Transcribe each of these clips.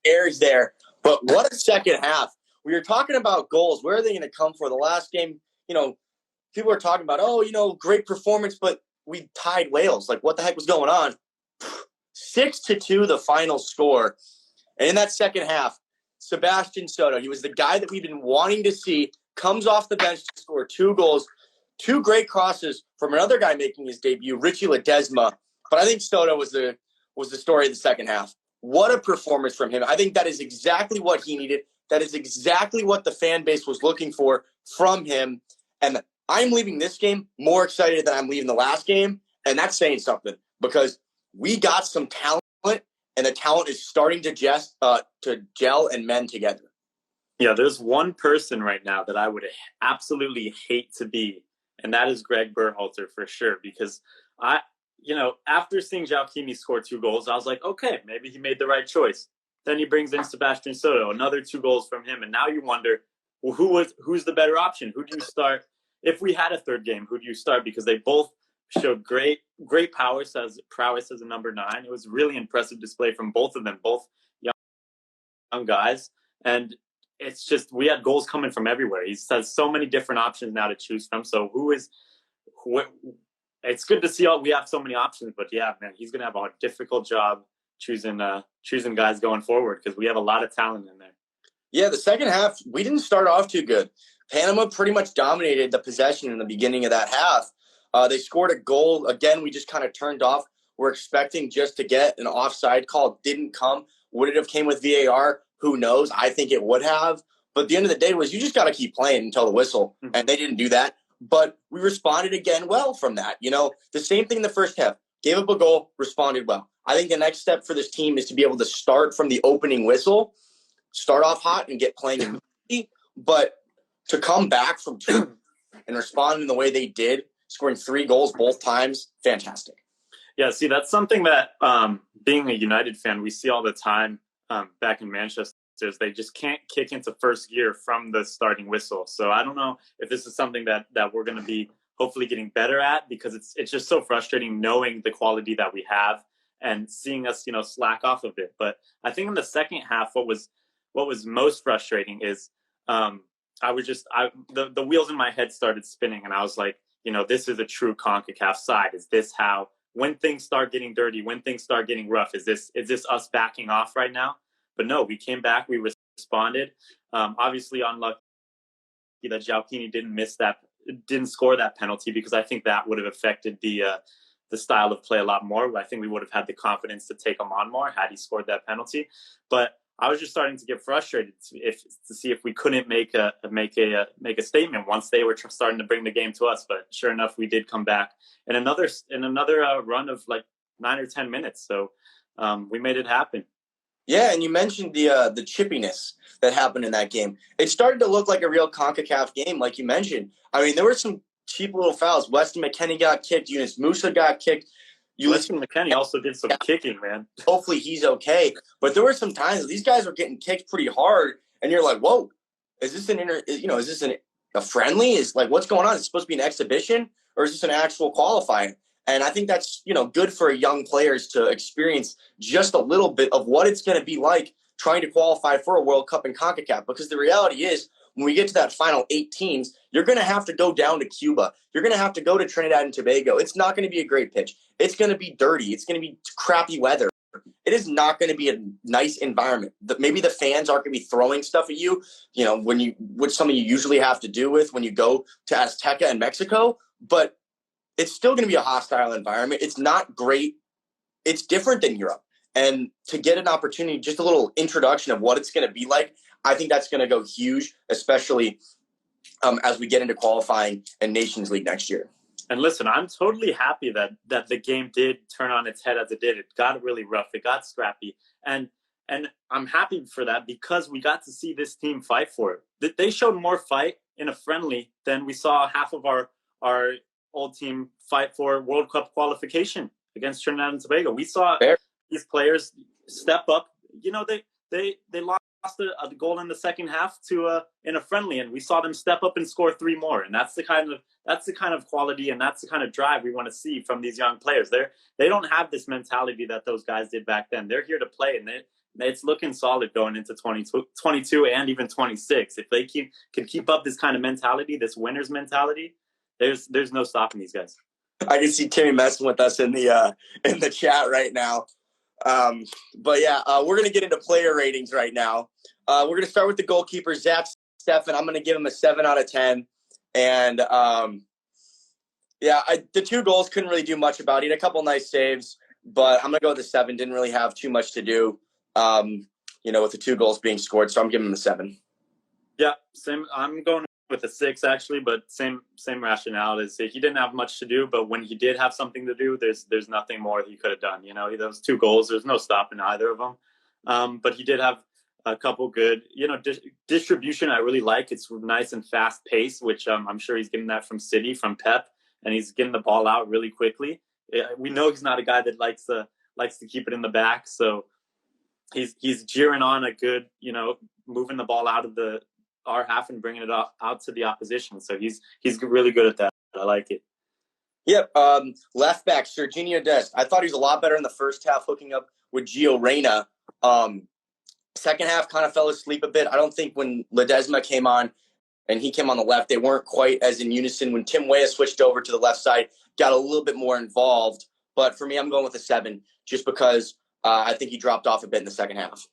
airs there. But what a second half. We were talking about goals. Where are they going to come for? The last game, people are talking about, great performance, but we tied Wales. Like, what the heck was going on? 6-2, the final score. And in that second half, Sebastian Soto, he was the guy that we've been wanting to see, comes off the bench to score 2 goals, 2 great crosses from another guy making his debut, Richie Ledesma. But I think Soto was the story of the second half. What a performance from him. I think that is exactly what he needed. That is exactly what the fan base was looking for from him. And I'm leaving this game more excited than I'm leaving the last game. And that's saying something because we got some talent, and the talent is starting to gel and mend together. Yeah, there's one person right now that I would absolutely hate to be, and that is Greg Berhalter for sure. Because after seeing Jalkini score 2 goals, I was like, okay, maybe he made the right choice. Then he brings in Sebastian Soto, another 2 goals from him, and now you wonder, well, who's the better option? Who do you start? If we had a third game, who do you start? Because they both showed great prowess as a number 9. It was really impressive display from both of them, both young guys. And it's just, we had goals coming from everywhere. He has so many different options now to choose from. So it's good to see we have so many options, but yeah, man, he's going to have a difficult job choosing guys going forward because we have a lot of talent in there. Yeah, the second half, we didn't start off too good. Panama pretty much dominated the possession in the beginning of that half. They scored a goal. Again, we just kind of turned off. We're expecting just to get an offside call. Didn't come. Would it have came with VAR? Who knows? I think it would have. But at the end of the day was you just got to keep playing until the whistle. And they didn't do that. But we responded again well from that. The same thing in the first half. Gave up a goal, responded well. I think the next step for this team is to be able to start from the opening whistle, start off hot and get playing immediately. But to come back from 2 and respond in the way they did, scoring 3 goals both times, fantastic. Yeah, see, that's something that being a United fan, we see all the time back in Manchester. They just can't kick into first gear from the starting whistle. So I don't know if this is something that we're going to be hopefully getting better at because it's just so frustrating knowing the quality that we have and seeing us, slack off a bit. But I think in the second half, what was most frustrating is the wheels in my head started spinning and I was like, this is a true CONCACAF side. Is this how, when things start getting dirty, when things start getting rough, is this us backing off right now? But no, we came back, we responded. Obviously unlucky that Jalkini didn't score that penalty because I think that would have affected the style of play a lot more. I think we would have had the confidence to take him on more had he scored that penalty. But I was just starting to get frustrated to see if we couldn't make a statement once they were starting to bring the game to us. But sure enough, we did come back in another run of like 9 or 10 minutes. So we made it happen. Yeah, and you mentioned the chippiness that happened in that game. It started to look like a real CONCACAF game, like you mentioned. I mean, there were some cheap little fouls. Weston McKennie got kicked. Yunus Musa got kicked. Weston McKennie also did some kicking, man. Hopefully he's okay. But there were some times that these guys were getting kicked pretty hard, and you're like, whoa, is this a friendly? Is like, what's going on? Is it supposed to be an exhibition, or is this an actual qualifying? And I think that's, good for young players to experience just a little bit of what it's going to be like trying to qualify for a World Cup in CONCACAF. Because the reality is, when we get to that final 8 teams, you're going to have to go down to Cuba. You're going to have to go to Trinidad and Tobago. It's not going to be a great pitch. It's going to be dirty. It's going to be crappy weather. It is not going to be a nice environment. Maybe the fans aren't going to be throwing stuff at you, which something you usually have to do with when you go to Azteca in Mexico. But it's still going to be a hostile environment. It's not great. It's different than Europe. And to get an opportunity, just a little introduction of what it's going to be like, I think that's going to go huge, especially as we get into qualifying and Nations League next year. And listen, I'm totally happy that the game did turn on its head as it did. It got really rough. It got scrappy. And I'm happy for that because we got to see this team fight for it. They showed more fight in a friendly than we saw half of our old team fight for World Cup qualification against Trinidad and Tobago. We saw these players step up. They lost a goal in the second half in a friendly, and we saw them step up and score 3 more. And that's the kind of quality and that's the kind of drive we want to see from these young players. They don't have this mentality that those guys did back then. They're here to play, and it's looking solid going into 22 and even 26. If they can keep up this kind of mentality, this winner's mentality, there's no stopping these guys. I can see Timmy messing with us in the chat right now. But yeah, we're going to get into player ratings right now. We're going to start with the goalkeeper, Zach Steffen. I'm going to give him a 7 out of 10. And the 2 goals couldn't really do much about it. He had a couple nice saves, but I'm going to go with the 7. Didn't really have too much to do, with the 2 goals being scored. So I'm giving him a 7. Yeah, same. I'm going with a 6 actually, but same rationale. Is he didn't have much to do, but when he did have something to do, there's nothing more he could have done. Those 2 goals, there's no stopping either of them. But he did have a couple good, distribution. I really like. It's nice and fast pace, which I'm sure he's getting that from City, from Pep, and he's getting the ball out really quickly. We know he's not a guy that likes to keep it in the back, so he's jeering on a good, moving the ball out of our half and bringing it out to the opposition. So he's really good at that. I like it. Yep. Left back, Serginho Dest. I thought he was a lot better in the first half, hooking up with Gio Reyna. Second half kind of fell asleep a bit. I don't think when Ledesma came on and he came on the left, they weren't quite as in unison. When Tim Weah switched over to the left side, got a little bit more involved. But for me, I'm going with a 7 just because I think he dropped off a bit in the second half.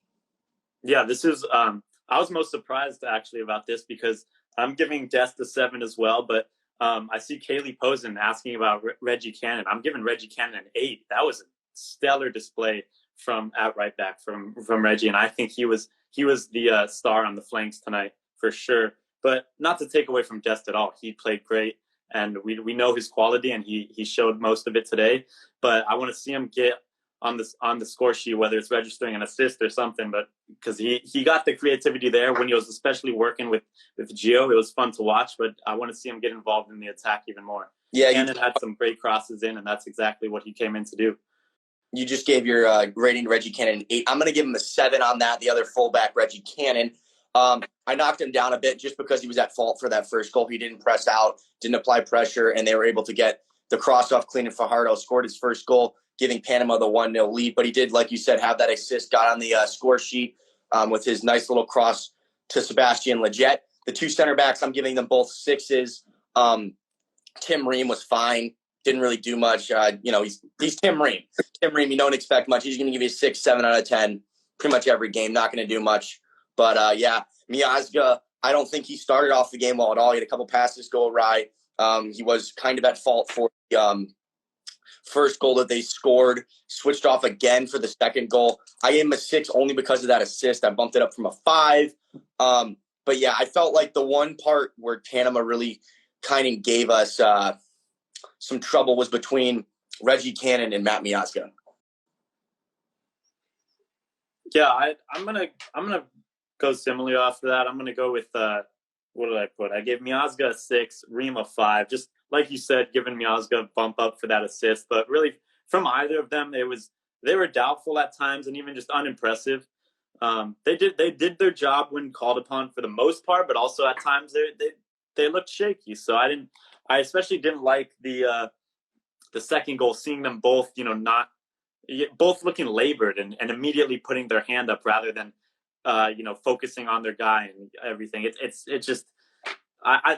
Yeah, this is I was most surprised actually about this because I'm giving Dest a 7 as well, but I see Kaylee Posen asking about Reggie Cannon. I'm giving Reggie Cannon an 8. That was a stellar display at right back from Reggie, and I think he was the star on the flanks tonight for sure. But not to take away from Dest at all. He played great, and we know his quality, and he showed most of it today. But I want to see him get on the score sheet, whether it's registering an assist or something, but because he got the creativity there when he was especially working with Gio. It was fun to watch, but I want to see him get involved in the attack even more. Yeah, Cannon had some great crosses in, and that's exactly what he came in to do. You just gave your rating to Reggie Cannon an 8. I'm going to give him a 7 on that. The other fullback, Reggie Cannon. I knocked him down a bit just because he was at fault for that first goal. He didn't press out, didn't apply pressure, and they were able to get the cross off clean, and Fajardo scored his first goal, giving Panama the 1-0 lead. But he did, like you said, have that assist, got on the score sheet with his nice little cross to Sebastian Lletget. The 2 center backs, I'm giving them both 6s. Tim Ream was fine. Didn't really do much. He's Tim Ream. Tim Ream, you don't expect much. He's going to give you a 6, 7 out of 10 pretty much every game. Not going to do much. But, Miazga, I don't think he started off the game well at all. He had a couple passes go awry. He was kind of at fault for the first goal that they scored. Switched off again for the second goal. I gave him a 6 only because of that assist. I bumped it up from a 5. But, yeah, I felt like the one part where Panama really kind of gave us some trouble was between Reggie Cannon and Matt Miazga. Yeah, I'm gonna go similarly off of that. I'm gonna go with what did I put? I gave Miazga a 6, Ream a 5. Just like you said, giving Miazga a bump up for that assist. But really, from either of them, they were doubtful at times and even just unimpressive. They did their job when called upon for the most part, but also at times they looked shaky. So I especially didn't like the second goal, seeing them both, both looking labored and immediately putting their hand up rather than, focusing on their guy and everything. It's just,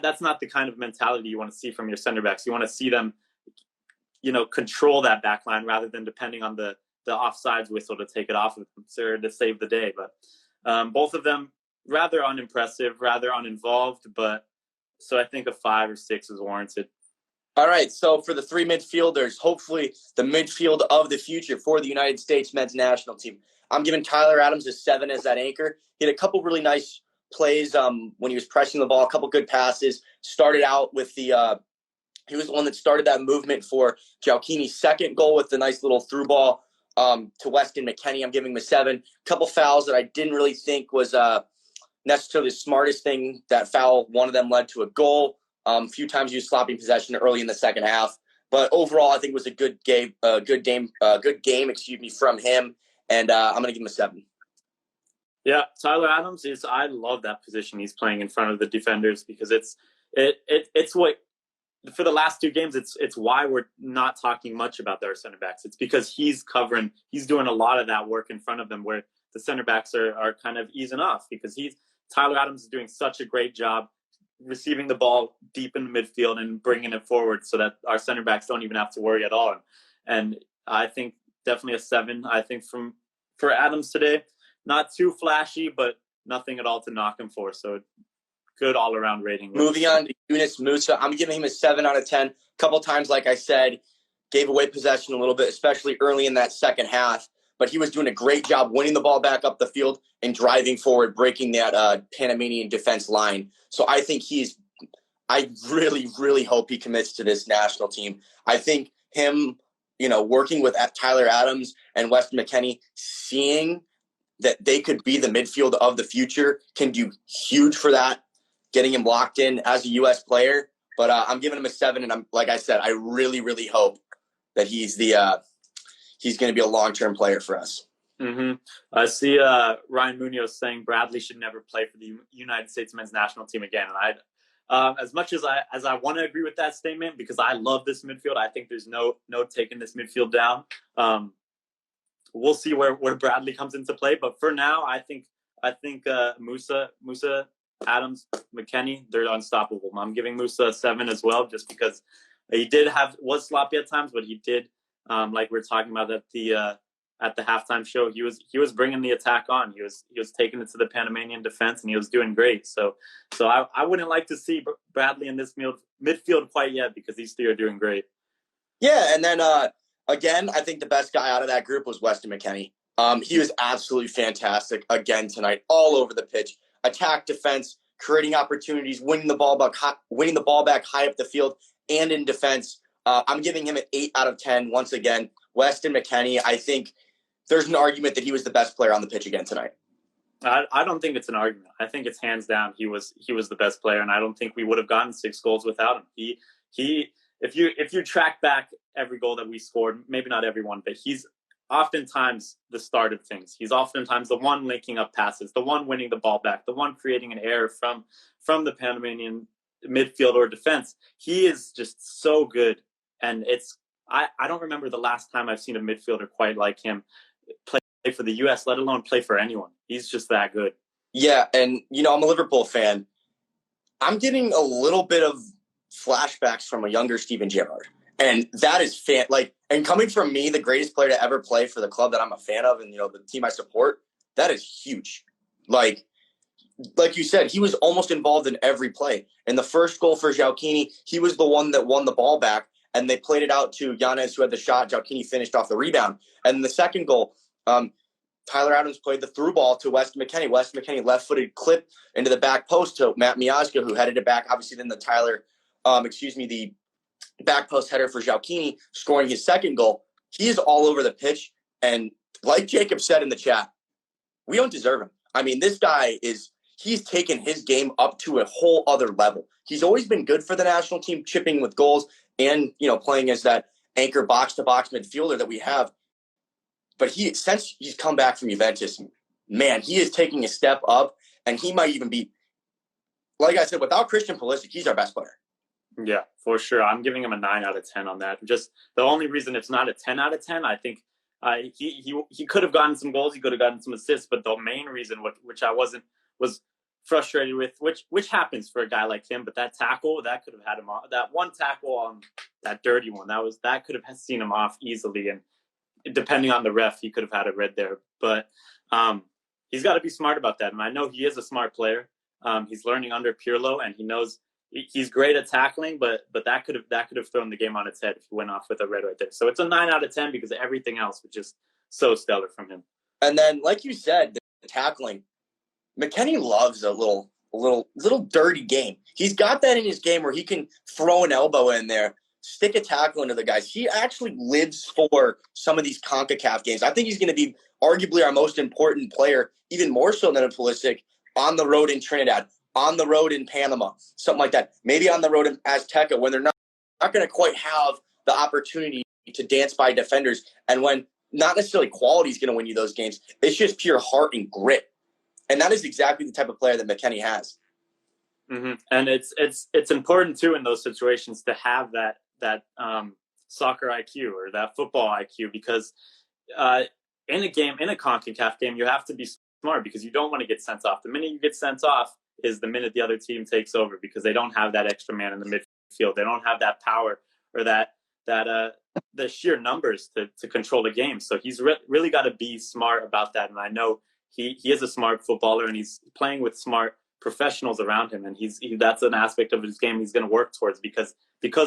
that's not the kind of mentality you want to see from your center backs. You want to see them, control that back line rather than depending on the offsides whistle to take it off of them or to save the day. But both of them rather unimpressive, rather uninvolved, but so I think a 5 or 6 is warranted. All right, so for the 3 midfielders, hopefully the midfield of the future for the United States men's national team, I'm giving Tyler Adams a 7 as that anchor. He had a couple really nice plays when he was pressing the ball, a couple good passes. Started out with he was the one that started that movement for Jalkini's second goal with the nice little through ball to Weston McKennie. I'm giving him a 7. A couple fouls that I didn't really think was necessarily the smartest thing. That foul, one of them led to a goal. A few times he was slopping possession early in the second half, but overall I think it was a good game, from him, and I'm going to give him a 7. Yeah, Tyler Adams I love that position he's playing in front of the defenders because it's what for the last 2 games it's why we're not talking much about their center backs. It's because he's doing a lot of that work in front of them where the center backs are kind of easing off, because Tyler Adams is doing such a great job receiving the ball deep in the midfield and bringing it forward, so that our center backs don't even have to worry at all. And I think definitely a 7. I think for Adams today, not too flashy, but nothing at all to knock him for. So good all around rating. Moving on to Yunus Musa, I'm giving him a 7 out of 10. A couple times, like I said, gave away possession a little bit, especially early in that second half. But he was doing a great job winning the ball back up the field and driving forward, breaking that Panamanian defense line. So I think I really, really hope he commits to this national team. I think him, working with Tyler Adams and Weston McKennie, seeing that they could be the midfield of the future can do huge for that, getting him locked in as a U.S. player. But I'm giving him a 7, and like I said, I really, really hope that he's going to be a long-term player for us. Mm-hmm. I see Ryan Munoz saying Bradley should never play for the United States men's national team again. And as much as I want to agree with that statement, because I love this midfield, I think there's no taking this midfield down. We'll see where Bradley comes into play, but for now, I think Musa, Adams, McKennie, they're unstoppable. I'm giving Musa a 7 as well, just because he was sloppy at times, but he did. Like we were talking about at the halftime show, he was bringing the attack on. He was taking it to the Panamanian defense, and he was doing great. So I wouldn't like to see Bradley in this midfield quite yet, because these three are doing great. Yeah, and then again, I think the best guy out of that group was Weston McKennie. He was absolutely fantastic again tonight, all over the pitch, attack, defense, creating opportunities, winning the ball back high up the field and in defense. I'm giving him an 8 out of 10 once again. Weston McKennie, I think there's an argument that he was the best player on the pitch again tonight. I don't think it's an argument. I think it's hands down he was the best player, and I don't think we would have gotten 6 goals without him. If you track back every goal that we scored, maybe not every one, but he's oftentimes the start of things. He's oftentimes the one linking up passes, the one winning the ball back, the one creating an error from the Panamanian midfield or defense. He is just so good, and I don't remember the last time I've seen a midfielder quite like him play for the U.S., let alone play for anyone. He's just that good. Yeah, and, I'm a Liverpool fan. I'm getting a little bit of flashbacks from a younger Steven Gerrard. And that is and coming from me, the greatest player to ever play for the club that I'm a fan of and, the team I support, that is huge. Like you said, he was almost involved in every play. In the first goal for Joaquini, he was the one that won the ball back, and they played it out to Yanez, who had the shot. Joaquini finished off the rebound. And in the second goal, Tyler Adams played the through ball to Weston McKennie. Weston McKennie left-footed clip into the back post to Matt Miazga, who headed it back. Obviously, then the back post header for Joaquini, scoring his second goal. He is all over the pitch. And like Jacob said in the chat, we don't deserve him. I mean, this guy he's taken his game up to a whole other level. He's always been good for the national team, chipping with goals and, playing as that anchor box-to-box midfielder that we have. But since he's come back from Juventus, man, he is taking a step up, and he might even be, like I said, without Christian Pulisic, he's our best player. Yeah, for sure. I'm giving him a 9 out of 10 on that. Just the only reason it's not a 10 out of 10, I think he could have gotten some goals, he could have gotten some assists, but the main reason, which I was frustrated with, which happens for a guy like him, but that tackle, that could have had him off. That one tackle on that dirty one, that could have seen him off easily, and depending on the ref, he could have had a red there. But he's got to be smart about that, and I know he is a smart player. He's learning under Pirlo, and he knows he's great at tackling, but that could have thrown the game on its head if he went off with a red right there. So it's a 9 out of 10 because everything else was just so stellar from him. And then, like you said, the tackling, McKennie loves a little dirty game. He's got that in his game where he can throw an elbow in there, stick a tackle into the guys. He actually lives for some of these CONCACAF games. I think he's going to be arguably our most important player, even more so than a Pulisic, on the road in Trinidad, on the road in Panama, something like that. Maybe on the road in Azteca when they're not going to quite have the opportunity to dance by defenders, and when not necessarily quality is going to win you those games. It's just pure heart and grit. And that is exactly the type of player that McKennie has. Mm-hmm. And it's important too in those situations to have that soccer IQ or that football IQ, because in a game, in a CONCACAF game, you have to be smart because you don't want to get sent off. The minute you get sent off is the minute the other team takes over because they don't have that extra man in the midfield. They don't have that power or that the sheer numbers to control the game. So he's really got to be smart about that. And I know he is a smart footballer and he's playing with smart professionals around him. And that's an aspect of his game he's going to work towards because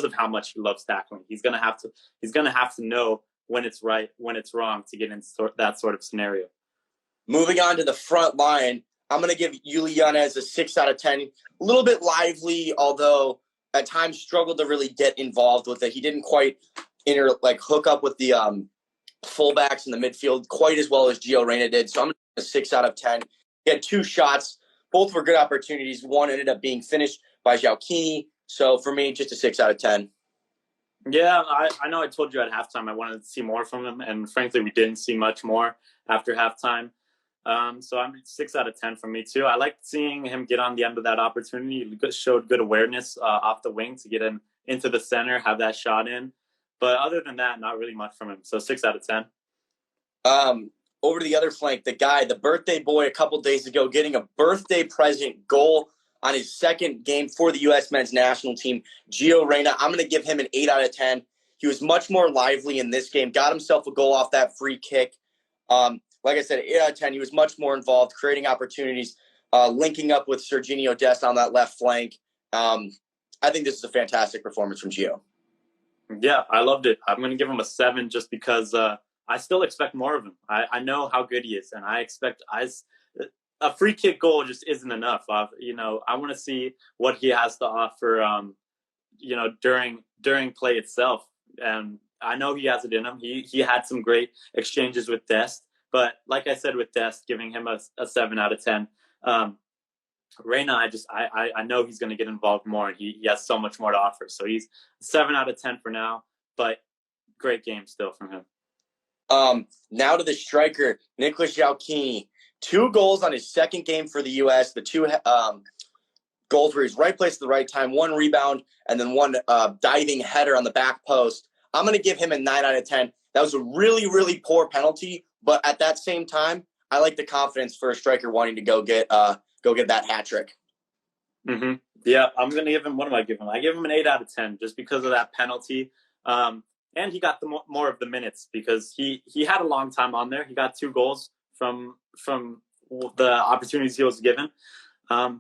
of how much he loves tackling. He's going to have to know when it's right, when it's wrong to get in that sort of scenario. Moving on to the front line, I'm going to give Yuli Yanez a 6 out of 10. A little bit lively, although at times struggled to really get involved with it. He didn't quite hook up with the fullbacks in the midfield quite as well as Gio Reyna did. So I'm going to give a 6 out of 10. He had 2 shots. Both were good opportunities. One ended up being finished by Xiaokini. So for me, just a 6 out of 10. Yeah, I know I told you at halftime I wanted to see more from him, and frankly, we didn't see much more after halftime. So I'm 6 out of 10 from me too. I liked seeing him get on the end of that opportunity. He showed good awareness off the wing to get him into the center, have that shot in. But other than that, not really much from him. So 6 out of 10. Over to the other flank, the birthday boy a couple days ago, getting a birthday present goal on his second game for the U.S. men's national team, Gio Reyna. I'm going to give him an 8 out of 10. He was much more lively in this game, got himself a goal off that free kick. Like I said, 8 out of 10, he was much more involved, creating opportunities, linking up with Serginho Dest on that left flank. I think this is a fantastic performance from Gio. Yeah, I loved it. I'm going to give him a 7 just because I still expect more of him. I know how good he is, and I expect a free kick goal just isn't enough. I want to see what he has to offer, during play itself. And I know he has it in him. He had some great exchanges with Dest. But like I said with Dest, giving him a 7 out of 10. Reyna, I know he's going to get involved more, and he has so much more to offer. So he's 7 out of 10 for now, but great game still from him. Now to the striker, Nicolas Xiaokini. 2 goals on his second game for the U.S. The 2 goals were his right place at the right time, 1 rebound, and then 1 diving header on the back post. I'm going to give him a 9 out of 10. That was a really, really poor penalty, but at that same time, I like the confidence for a striker wanting to go get that hat trick. Mm-hmm. Yeah, I'm going to give him, what do I give him? I give him an 8 out of 10 just because of that penalty. And he got more of the minutes because he had a long time on there. He got 2 goals from the opportunities he was given.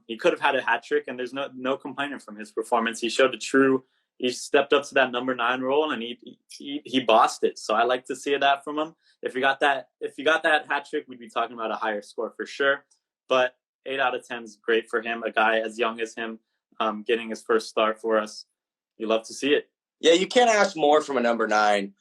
He could have had a hat trick, and there's no complaining from his performance. He showed he stepped up to that number 9 role, and he bossed it. So I like to see that from him. If you got that hat trick, we'd be talking about a higher score for sure. But 8 out of 10 is great for him. A guy as young as him, getting his first start for us. You love to see it. Yeah, you can't ask more from a number 9,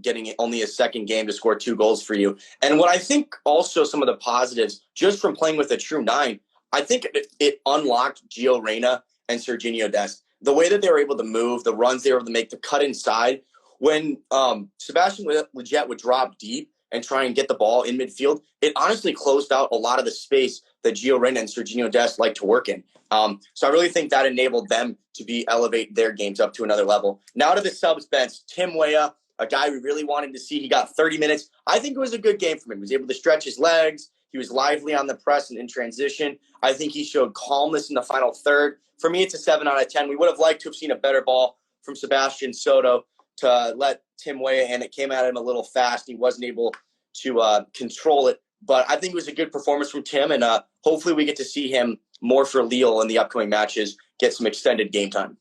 getting only a second game to score 2 goals for you. And what I think also some of the positives, just from playing with a true 9, I think it unlocked Gio Reyna and Serginho Dest. The way that they were able to move, the runs they were able to make, the cut inside. When Sebastian Lletget would drop deep and try and get the ball in midfield, it honestly closed out a lot of the space that Gio Reyna and Serginho Dest like to work in. So I really think that enabled them to elevate their games up to another level. Now to the subs bench, Tim Weah, a guy we really wanted to see. He got 30 minutes. I think it was a good game for him. He was able to stretch his legs. He was lively on the press and in transition. I think he showed calmness in the final third. For me, it's a 7 out of 10. We would have liked to have seen a better ball from Sebastian Soto to let Tim Weah in. It came at him a little fast. He wasn't able to control it. But I think it was a good performance from Tim, and hopefully we get to see him more for Lille in the upcoming matches, get some extended game time.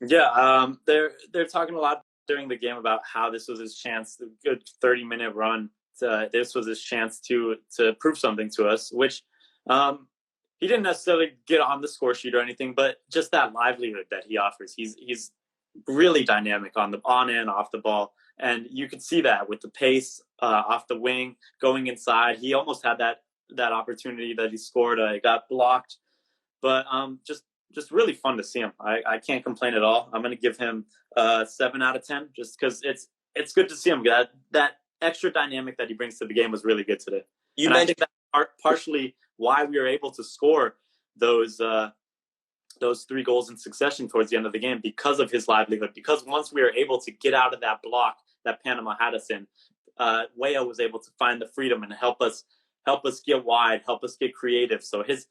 Yeah, they're talking a lot during the game about how this was his chance, the good 30-minute run. This was his chance to prove something to us, which he didn't necessarily get on the score sheet or anything, but just that livelihood that he offers. He's really dynamic on and off the ball. And you could see that with the pace off the wing, going inside. He almost had that opportunity that he scored. It got blocked. But just really fun to see him. I can't complain at all. I'm going to give him 7 out of 10 just because it's good to see him. That extra dynamic that he brings to the game was really good today. You mentioned that partially why we were able to score those 3 goals in succession towards the end of the game, because of his livelihood. Because once we were able to get out of that block that Panama had us in, Weah was able to find the freedom and help us get wide, help us get creative. So his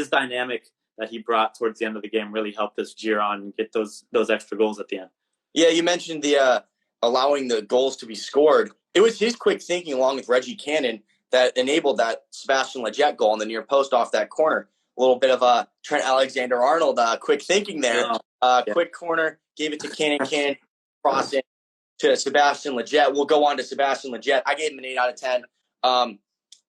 dynamic that he brought towards the end of the game really helped us jeer on and get those extra goals at the end. Yeah, you mentioned the allowing the goals to be scored. It was his quick thinking along with Reggie Cannon that enabled that Sebastian Lletget goal in the near post off that corner. A little bit of a Trent Alexander-Arnold quick thinking there. Quick corner, gave it to Cannon, cross it to Sebastian Lletget. We'll go on to Sebastian Lletget. I gave him an 8 out of 10.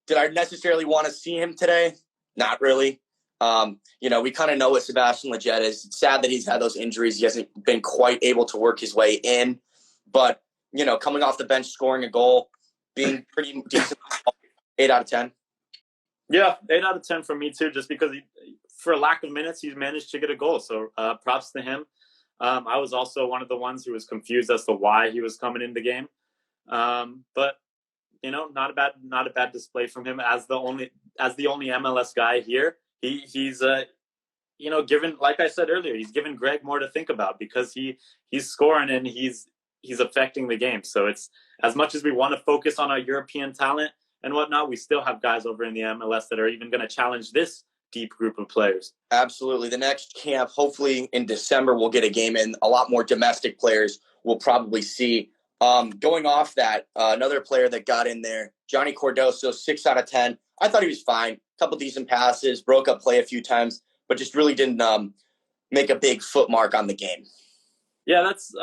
Did I necessarily want to see him today? Not really. We kind of know what Sebastian Lletget is. It's sad that he's had those injuries. He hasn't been quite able to work his way in. But, coming off the bench, scoring a goal, being pretty decent, 8 out of 10. Yeah, 8 out of 10 for me too, just because for a lack of minutes, he's managed to get a goal. So props to him. I was also one of the ones who was confused as to why he was coming in the game. But not a bad display from him as the only MLS guy here. He's given, like I said earlier, he's given Greg more to think about because he's scoring and he's affecting the game. So it's, as much as we want to focus on our European talent and whatnot, we still have guys over in the MLS that are even going to challenge this deep group of players. Absolutely. The next camp, hopefully in December, we'll get a game in. A lot more domestic players we'll probably see. Going off that, another player that got in there, Johnny Cardoso, 6 out of 10. I thought he was fine. A couple decent passes, broke up play a few times, but just really didn't make a big foot mark on the game. Yeah, that's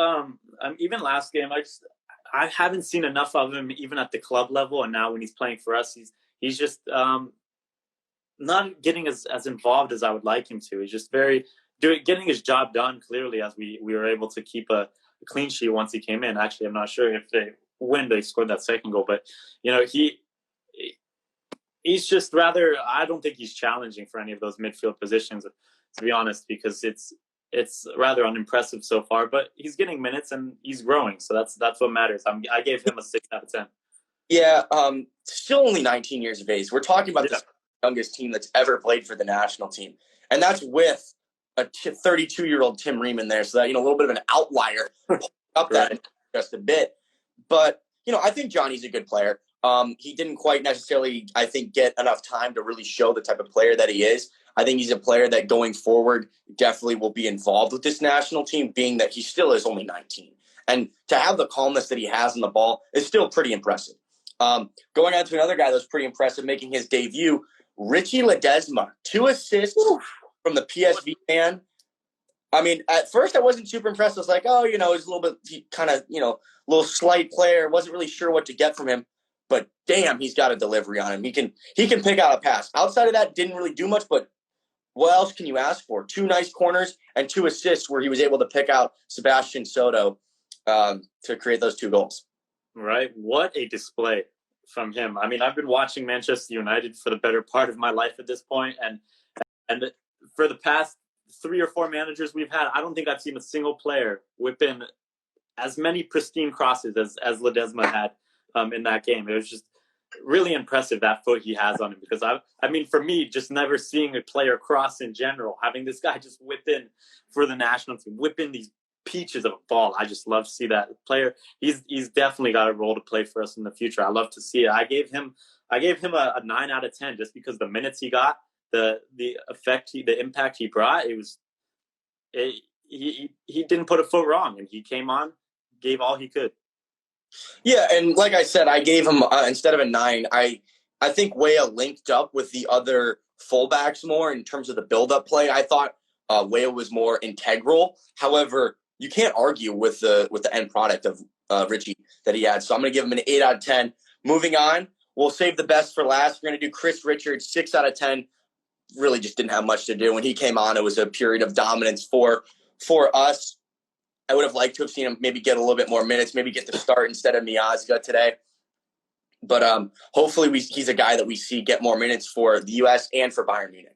even last game. I haven't seen enough of him even at the club level, and now when he's playing for us, he's just not getting as involved as I would like him to. He's just getting his job done clearly, as we were able to keep a clean sheet once he came in. Actually, I'm not sure if they scored that second goal, but he's just rather, I don't think he's challenging for any of those midfield positions, to be honest, because it's rather unimpressive so far, but he's getting minutes and he's growing. So that's what matters. I gave him a 6 out of 10. Yeah. Still only 19 years of age. We're talking about the youngest team that's ever played for the national team. And that's with a 32-year-old Tim Ream in there. So that, a little bit of an outlier up that just a bit. But, I think Johnny's a good player. He didn't quite necessarily, I think, get enough time to really show the type of player that he is. I think he's a player that going forward definitely will be involved with this national team, being that he still is only 19. And to have the calmness that he has on the ball is still pretty impressive. Going on to another guy that was pretty impressive, making his debut, Richie Ledesma, 2 assists from the PSV man. I mean, at first I wasn't super impressed. I was like, he's a little bit kind of, little slight player. Wasn't really sure what to get from him. But damn, he's got a delivery on him. He can pick out a pass. Outside of that, didn't really do much, but what else can you ask for? 2 nice corners and 2 assists where he was able to pick out Sebastian Soto to create those 2 goals. Right. What a display from him. I mean, I've been watching Manchester United for the better part of my life at this point, and for the past 3 or 4 managers we've had, I don't think I've seen a single player whip in as many pristine crosses as Ledesma had in that game. It was just really impressive, that foot he has on him, because I mean, for me, just never seeing a player cross in general, having this guy just whip in for the national team, whip in these peaches of a ball. I just love to see that player. He's definitely got a role to play for us in the future. I love to see it. I gave him a 9 out of 10 just because the minutes he got, the effect, the impact he brought. He didn't put a foot wrong, and he came on, gave all he could. Yeah, and like I said, I gave him instead of a 9. I think Weah linked up with the other fullbacks more in terms of the build-up play. I thought Weah was more integral. However, you can't argue with the end product of Richie that he had. So I'm going to give him an 8 out of 10. Moving on, we'll save the best for last. We're going to do Chris Richards, 6 out of 10. Really just didn't have much to do. When he came on, it was a period of dominance for us. I would have liked to have seen him maybe get a little bit more minutes, maybe get the start instead of Miazga today. But hopefully he's a guy that we see get more minutes for the U.S. and for Bayern Munich.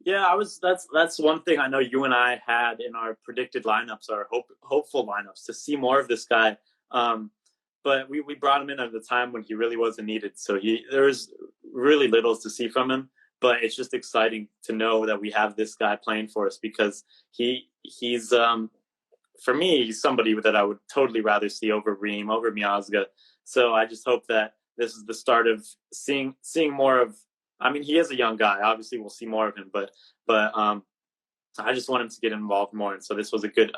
Yeah, that's one thing I know you and I had in our predicted lineups, our hopeful lineups, to see more of this guy. But we brought him in at the time when he really wasn't needed. So there's really little to see from him. But it's just exciting to know that we have this guy playing for us, because he's for me, he's somebody that I would totally rather see over Ream, over Miazga, So I just hope that this is the start of seeing more of. I mean, he is a young guy. Obviously, we'll see more of him, but I just want him to get involved more. And so this was a good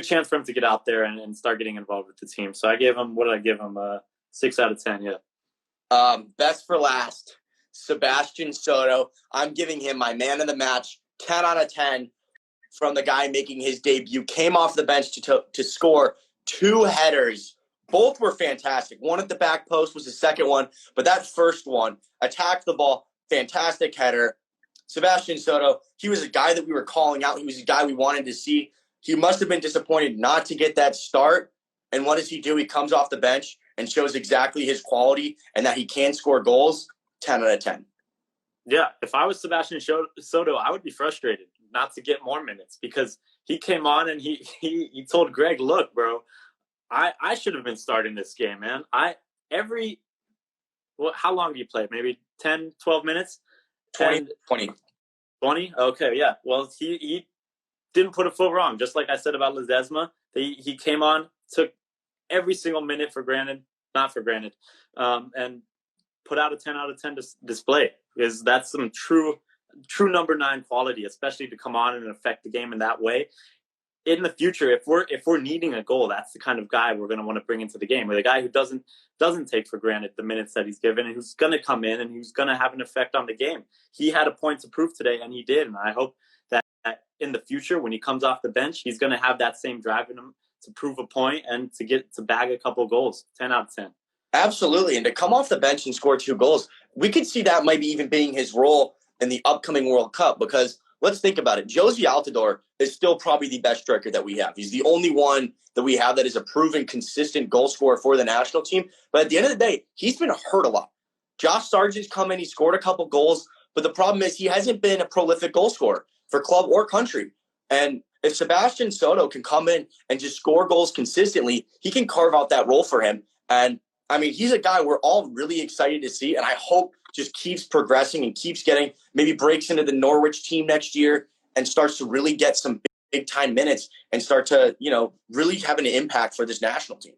chance for him to get out there and start getting involved with the team. So I gave him, what did I give him? 6 out of 10. Yeah. Best for last, Sebastian Soto. I'm giving him my man of the match, 10 out of 10 from the guy making his debut. Came off the bench to score 2 headers. Both were fantastic. One at the back post was the second one, but that first one attacked the ball. Fantastic header. Sebastian Soto, he was a guy that we were calling out. He was a guy we wanted to see. He must have been disappointed not to get that start. And what does he do? He comes off the bench and shows exactly his quality and that he can score goals. 10 out of 10. Yeah, if I was Sebastian Soto, I would be frustrated not to get more minutes, because he came on and he told Greg, look, bro, I should have been starting this game, man. How long do you play? Maybe 10, 12 minutes? 20. 20? Okay, yeah. Well, he didn't put a foot wrong. Just like I said about Ledesma, he came on, took every single minute not for granted, and put out a 10 out of 10 display, because that's some true number 9 quality, especially to come on and affect the game in that way. In the future, if we're needing a goal, that's the kind of guy we're going to want to bring into the game. Or the guy who doesn't take for granted the minutes that he's given, and who's going to come in and who's going to have an effect on the game. He had a point to prove today, and he did. And I hope that in the future, when he comes off the bench, he's going to have that same drive in him to prove a point and to bag a couple goals. 10 out of 10. Absolutely. And to come off the bench and score 2 goals, we could see that maybe even being his role in the upcoming World Cup, because let's think about it. Josie Altidore is still probably the best striker that we have. He's the only one that we have that is a proven, consistent goal scorer for the national team. But at the end of the day, he's been hurt a lot. Josh Sargent's come in, he scored a couple goals, but the problem is he hasn't been a prolific goal scorer for club or country. And if Sebastian Soto can come in and just score goals consistently, he can carve out that role for him. And, I mean, he's a guy we're all really excited to see, and I hope just keeps progressing and keeps getting, maybe breaks into the Norwich team next year and starts to really get some big-time minutes and start to, really have an impact for this national team.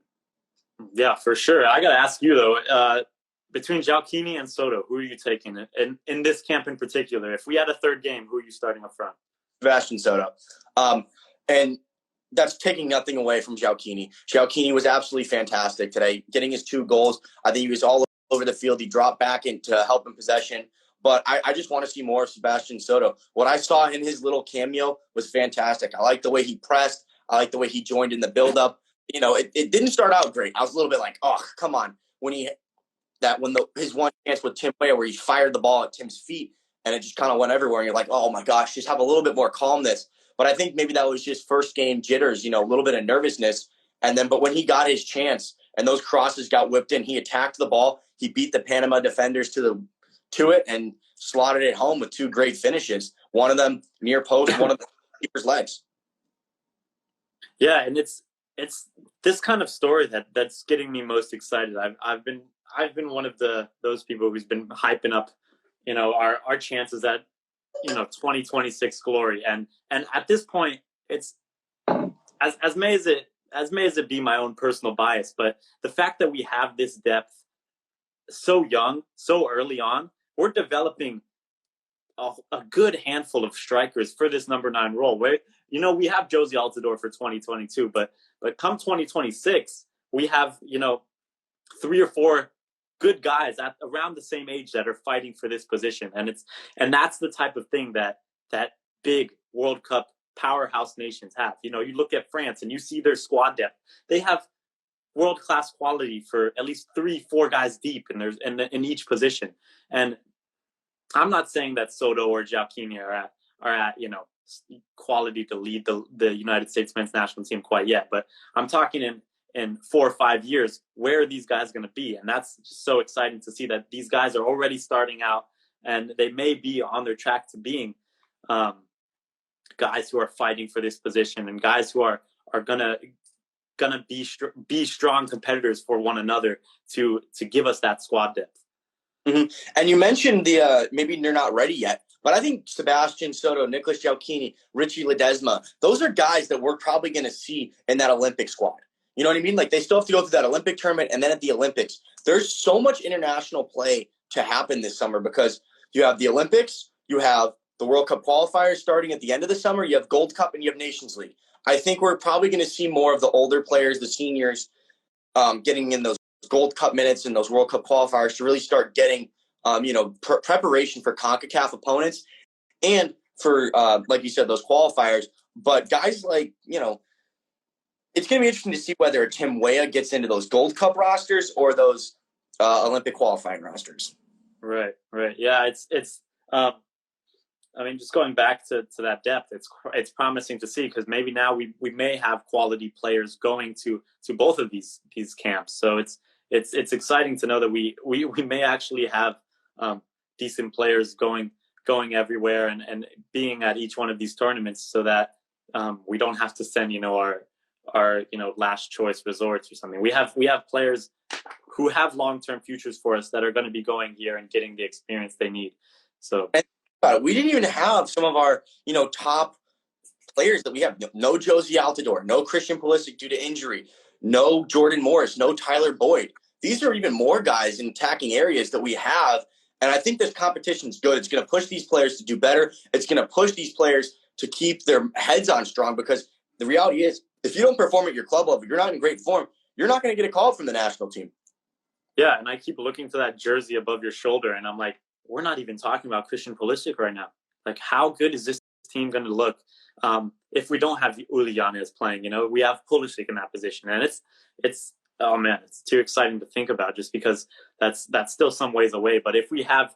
Yeah, for sure. I got to ask you, though, between Jalkini and Soto, who are you taking? And in this camp in particular, if we had a third game, who are you starting up front? Sebastian Soto. And that's taking nothing away from Jalkini. Jalkini was absolutely fantastic today, getting his 2 goals. I think he was all over the field. He dropped back in to help in possession. But I just want to see more of Sebastian Soto. What I saw in his little cameo was fantastic. I like the way he pressed. I like the way he joined in the buildup. It didn't start out great. I was a little bit like, oh, come on. When his one chance with Tim Weah where he fired the ball at Tim's feet and it just kind of went everywhere. And you're like, oh my gosh, just have a little bit more calmness. But I think maybe that was just first game jitters, a little bit of nervousness. But when he got his chance and those crosses got whipped in, he attacked the ball. He beat the Panama defenders to it and slotted it home with 2 great finishes. One of them near post, one of the keeper's legs. Yeah, and it's this kind of story that's getting me most excited. I've been one of those people who's been hyping up, our chances at 2026 glory. And at this point, it's as may as it be my own personal bias, but the fact that we have this depth so young, so early on, we're developing a good handful of strikers for this number 9 role. Where we have Josie Altidore for 2022, but come 2026, we have 3 or 4 good guys at around the same age that are fighting for this position, and that's the type of thing that big World Cup powerhouse nations have. You look at France and you see their squad depth. They have world-class quality for at least 3-4 guys deep in each position. And I'm not saying that Soto or Jalkini are at quality to lead the United States men's national team quite yet, but I'm talking in 4 or 5 years, where are these guys going to be? And that's just so exciting to see that these guys are already starting out, and they may be on their track to being guys who are fighting for this position, and guys who are gonna be strong competitors for one another to give us that squad depth. Mm-hmm. And you mentioned maybe they're not ready yet, but I think Sebastian Soto, Nicholas Jalkini, Richie Ledesma, those are guys that we're probably going to see in that Olympic squad. You know what I mean? Like, they still have to go through that Olympic tournament, and then at the Olympics. There's so much international play to happen this summer because you have the Olympics, you have the World Cup qualifiers starting at the end of the summer, you have Gold Cup, and you have Nations League. I think we're probably going to see more of the older players, the seniors, getting in those Gold Cup minutes and those World Cup qualifiers to really start getting, preparation for CONCACAF opponents and for, like you said, those qualifiers. But guys like, it's going to be interesting to see whether Tim Weah gets into those Gold Cup rosters or those Olympic qualifying rosters. Right. Yeah, it's. Just going back to that depth, it's promising to see because maybe now we may have quality players going to both of these camps. So it's exciting to know that we may actually have decent players going everywhere and being at each one of these tournaments, so that we don't have to send our last choice resorts or something. We have players who have long-term futures for us that are going to be going here and getting the experience they need. So. We didn't even have some of our, top players that we have. No Josie Altidore, no Christian Pulisic due to injury, no Jordan Morris, no Tyler Boyd. These are even more guys in attacking areas that we have. And I think this competition is good. It's going to push these players to do better. It's going to push these players to keep their heads on strong, because the reality is, if you don't perform at your club level, you're not in great form, you're not going to get a call from the national team. Yeah, and I keep looking to that jersey above your shoulder, and I'm like, we're not even talking about Christian Pulisic right now. Like, how good is this team going to look if we don't have Uli Yanez playing? We have Pulisic in that position, and it's oh man, it's too exciting to think about, just because that's still some ways away. But if we have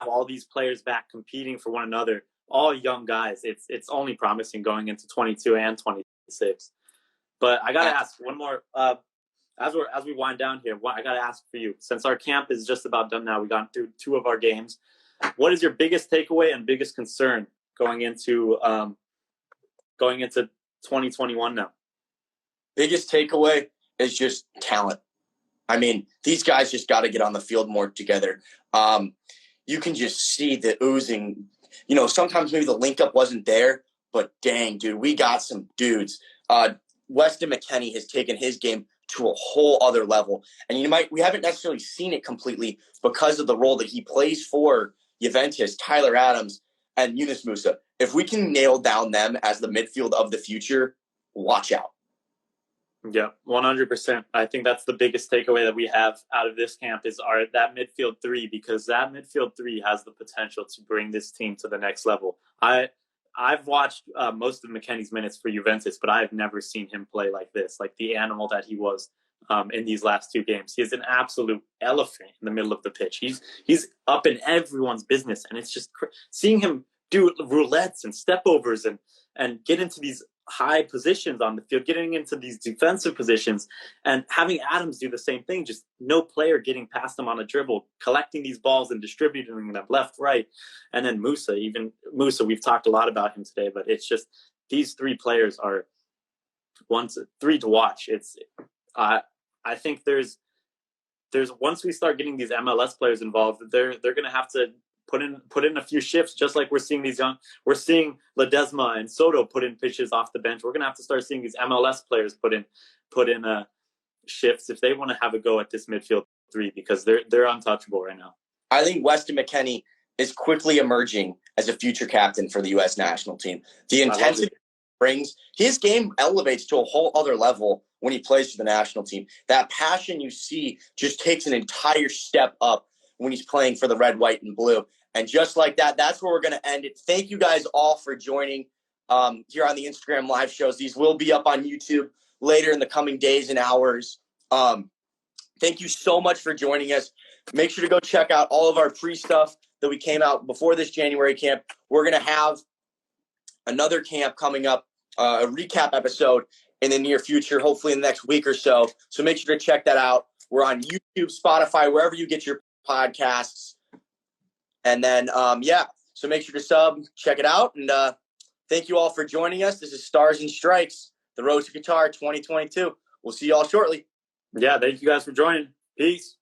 all these players back competing for one another, all young guys, it's only promising going into 22 and 26. But I gotta ask one more. As we wind down here, I got to ask for you, since our camp is just about done now, we've gone through 2 of our games. What is your biggest takeaway and biggest concern going into 2021 now? Biggest takeaway is just talent. I mean, these guys just got to get on the field more together. You can just see the oozing. Sometimes maybe the link up wasn't there, but dang, dude, we got some dudes. Weston McKennie has taken his game to a whole other level. And we haven't necessarily seen it completely because of the role that he plays for Juventus, Tyler Adams, and Yunus Musa. If we can nail down them as the midfield of the future, watch out. Yeah, 100%. I think that's the biggest takeaway that we have out of this camp is that midfield 3, because that midfield 3 has the potential to bring this team to the next level. I've watched most of McKennie's minutes for Juventus, but I've never seen him play like this, like the animal that he was in these last 2 games. He is an absolute elephant in the middle of the pitch. He's up in everyone's business, and it's just seeing him do roulettes and stepovers and get into these high positions on the field, getting into these defensive positions, and having Adams do the same thing. Just no player getting past him on a dribble, collecting these balls and distributing them left, right. And then Musa, we've talked a lot about him today, but it's just these 3 players are 3 to watch. I think there's once we start getting these MLS players involved, they're going to have to put in a few shifts, just like we're seeing Ledesma and Soto put in pitches off the bench. We're going to have to start seeing these MLS players put in shifts if they want to have a go at this midfield 3, because they're untouchable right now. I think Weston McKennie is quickly emerging as a future captain for the U.S. national team. The intensity he brings, his game elevates to a whole other level when he plays for the national team. That passion you see just takes an entire step up when he's playing for the red, white, and blue. And just like that, that's where we're going to end it. Thank you guys all for joining here on the Instagram live shows. These will be up on YouTube later in the coming days and hours. Thank you so much for joining us. Make sure to go check out all of our pre-stuff that we came out before this January camp. We're going to have another camp coming up, a recap episode in the near future, hopefully in the next week or so. So make sure to check that out. We're on YouTube, Spotify, wherever you get your podcasts. And then, so make sure to sub, check it out. And thank you all for joining us. This is Stars and Strikes, the Road to Qatar 2022. We'll see you all shortly. Yeah, thank you guys for joining. Peace.